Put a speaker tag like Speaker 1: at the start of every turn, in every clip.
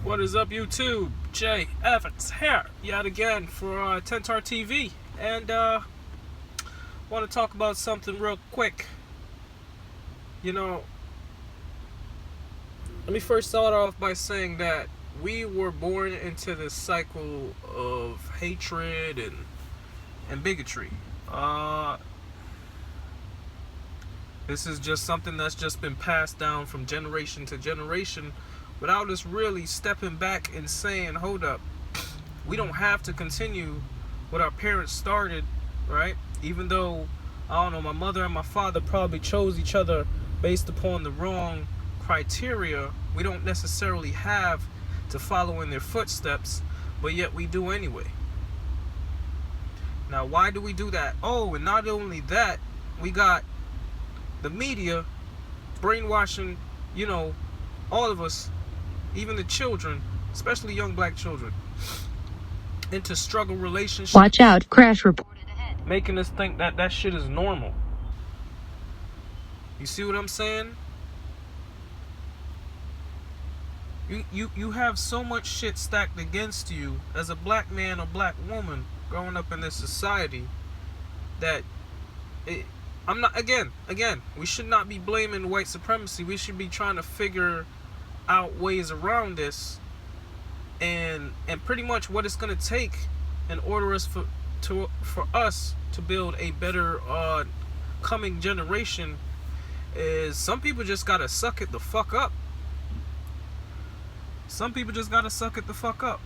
Speaker 1: What is up, YouTube? Jay Evans here, yet again for Tentar TV, and want to talk about something real quick. Let me first start off by saying that we were born into this cycle of hatred and bigotry. This is just something that's just been passed down from generation to generation without us really stepping back and saying, hold up, we don't have to continue what our parents started, right? Even though, I don't know, my mother and my father probably chose each other based upon the wrong criteria. We don't necessarily have to follow in their footsteps, but yet we do anyway. Now, why do we do that? Oh, and not only that, we got the media brainwashing, all of us, even the children, especially young black children, into struggle relationships.
Speaker 2: Watch out, crash reported ahead.
Speaker 1: Making us think that that shit is normal. You see what I'm saying? You have so much shit stacked against you as a black man or black woman growing up in this society that I'm not, again, we should not be blaming white supremacy. We should be trying to figure out ways around this, and pretty much what it's going to take in order for us to build a better coming generation is some people just got to suck it the fuck up. Some people just got to suck it the fuck up.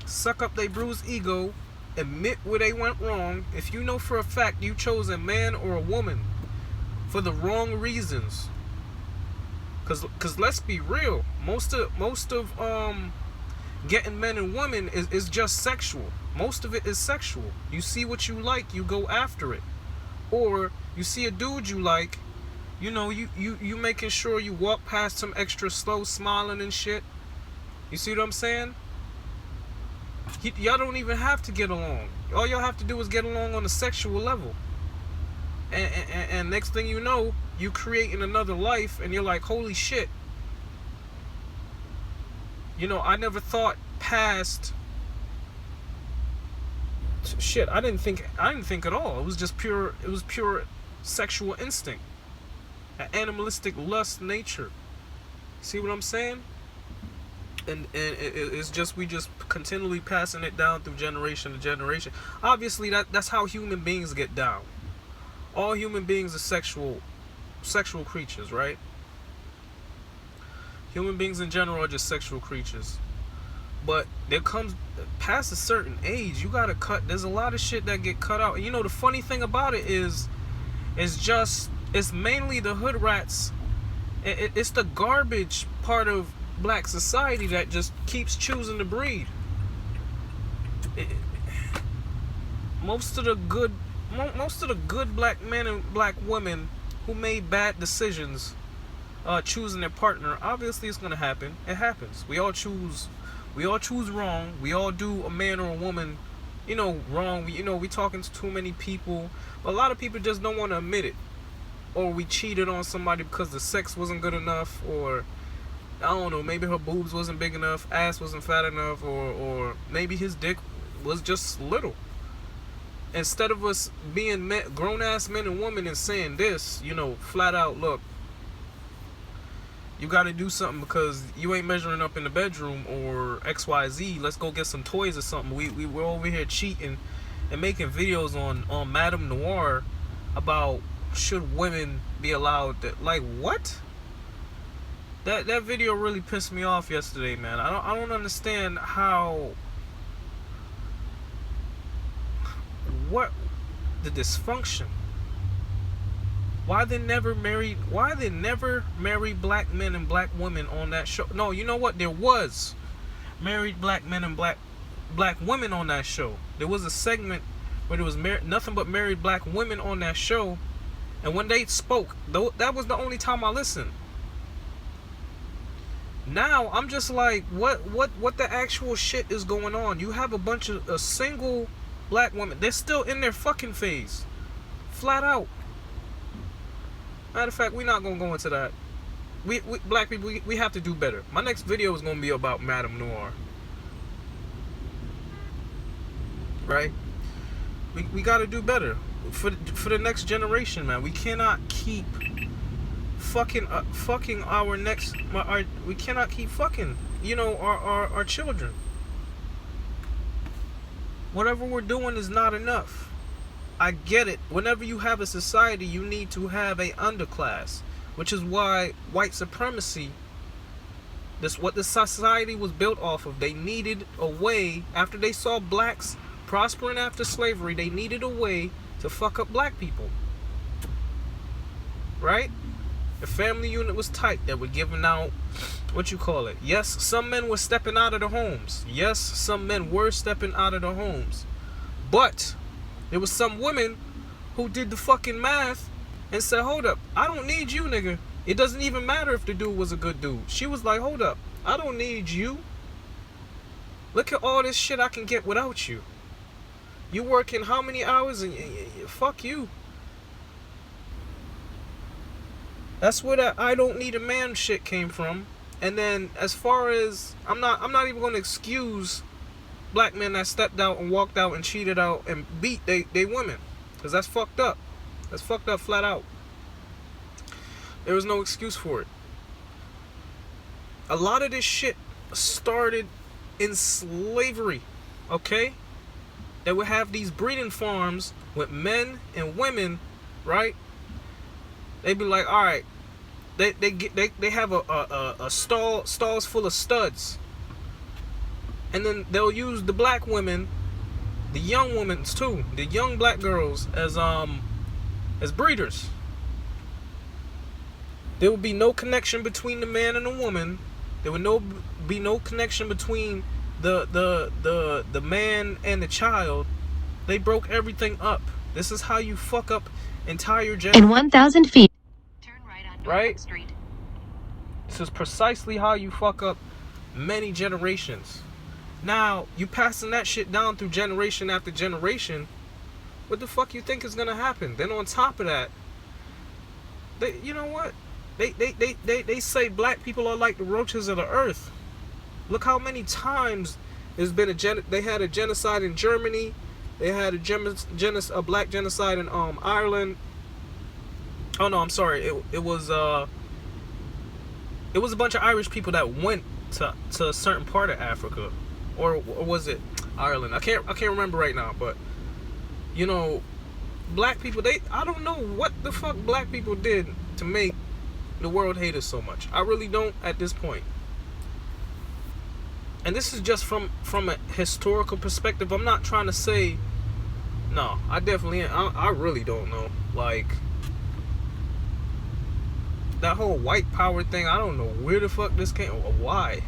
Speaker 1: Suck up their bruised ego, admit where they went wrong. If you know for a fact you chose a man or a woman for the wrong reasons, cause let's be real, most of getting men and women is just sexual. Most of it is sexual. You see what you like, you go after it. Or you see a dude you like, you making sure you walk past him extra slow, smiling and shit. You see what I'm saying? Y'all don't even have to get along. All y'all have to do is get along on a sexual level. And next thing you know, you creating another life, and you're like, holy shit. I never thought past shit. I didn't think at all. It was pure sexual instinct. An animalistic lust nature. See what I'm saying? And it's just, we just continually passing it down through generation to generation. Obviously that's how human beings get down. All human beings are sexual creatures, right? Human beings in general are just sexual creatures. But there comes past a certain age, you gotta cut. There's a lot of shit that get cut out. And the funny thing about it is, it's mainly the hood rats. It's the garbage part of black society that just keeps choosing to breed. Most of the good black men and black women who made bad decisions choosing their partner, obviously it's gonna happen. It happens. We all choose wrong. We all do a man or a woman, wrong. We talking to too many people. But a lot of people just don't want to admit it. Or we cheated on somebody because the sex wasn't good enough, or I don't know, maybe her boobs wasn't big enough, ass wasn't fat enough, or maybe his dick was just little. Instead of us being grown-ass men and women and saying this, flat out, look, you got to do something because you ain't measuring up in the bedroom, or XYZ, let's go get some toys or something. We're over here cheating and making videos on Madame Noir about should women be allowed to, like, what? That video really pissed me off yesterday, man. I don't understand how, what the dysfunction. Why they never married black men and black women on that show? No, you know what? There was married black men and black women on that show. There was a segment where there was nothing but married black women on that show, and when they spoke, that was the only time I listened. Now I'm just like, what the actual shit is going on? You have a bunch of single black women. They're still in their fucking phase, flat out. Matter of fact, we're not gonna go into that. we black people, we have to do better. My next video is gonna be about Madame Noir. Right? We gotta do better for the next generation, man. We cannot keep fucking our next. We cannot keep fucking, you know, our children. Whatever we're doing is not enough. I get it. Whenever you have a society, you need to have a underclass, which is why white supremacy, that's what the society was built off of. They needed a way, after they saw blacks prospering after slavery, they needed a way to fuck up black people. Right? The family unit was tight. They were giving out, what you call it? Yes, some men were stepping out of the homes. Yes, some men were stepping out of the homes. But there was some women who did the fucking math and said, hold up, I don't need you, nigga. It doesn't even matter if the dude was a good dude. She was like, hold up, I don't need you. Look at all this shit I can get without you. You working how many hours and fuck you. That's where that I don't need a man shit came from. And then as far as I'm not even gonna excuse black men that stepped out and walked out and cheated out and beat they women. Cause that's fucked up. That's fucked up flat out. There was no excuse for it. A lot of this shit started in slavery, okay? They would have these breeding farms with men and women, right? They'd be like, all right, they have a stalls full of studs, and then they'll use the black women, the young women too, the young black girls as breeders. There would be no connection between the man and the woman. There would be no connection between the man and the child. They broke everything up. This is how you fuck up entire
Speaker 2: In 1,000 feet.
Speaker 3: Turn right on
Speaker 1: Right?
Speaker 3: Norfolk Street.
Speaker 1: This is precisely how you fuck up many generations. Now, you passing that shit down through generation after generation. What the fuck you think is gonna happen? Then on top of that, you know what? They say black people are like the roaches of the earth. Look how many times there's been they had a genocide in Germany. They had a black genocide in Ireland. Oh no, I'm sorry. It was a bunch of Irish people that went to a certain part of Africa, or was it Ireland? I can't remember right now. But you know, black people, I don't know what the fuck black people did to make the world hate us so much. I really don't at this point. And this is just from a historical perspective. I'm not trying to say, no, I definitely, I really don't know. Like, that whole white power thing, I don't know where the fuck this came, why?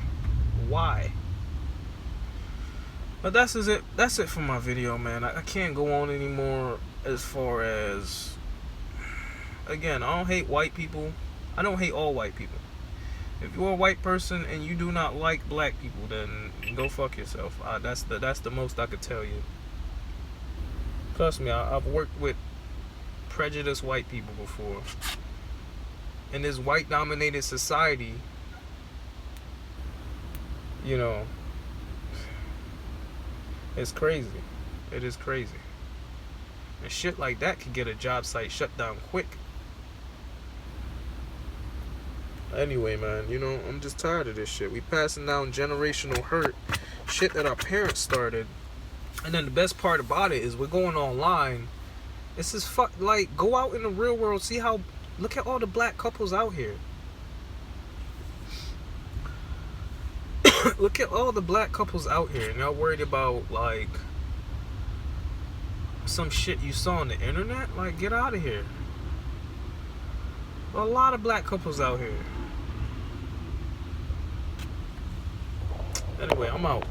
Speaker 1: But that's it for my video, man. I can't go on anymore as far as, again, I don't hate white people. I don't hate all white people. If you're a white person and you do not like black people, then go fuck yourself. That's the most I could tell you. Trust me, I've worked with prejudiced white people before. In this white-dominated society, you know, it's crazy. It is crazy. And shit like that could get a job site shut down quick. Anyway, man, you know, I'm just tired of this shit. We passing down generational hurt, shit that our parents started. And then the best part about it is we're going online. This is like, go out in the real world, see how, look at all the black couples out here. Look at all the black couples out here, and y'all worried about, like, some shit you saw on the internet? Like, get out of here. A lot of black couples out here. Anyway, I'm out.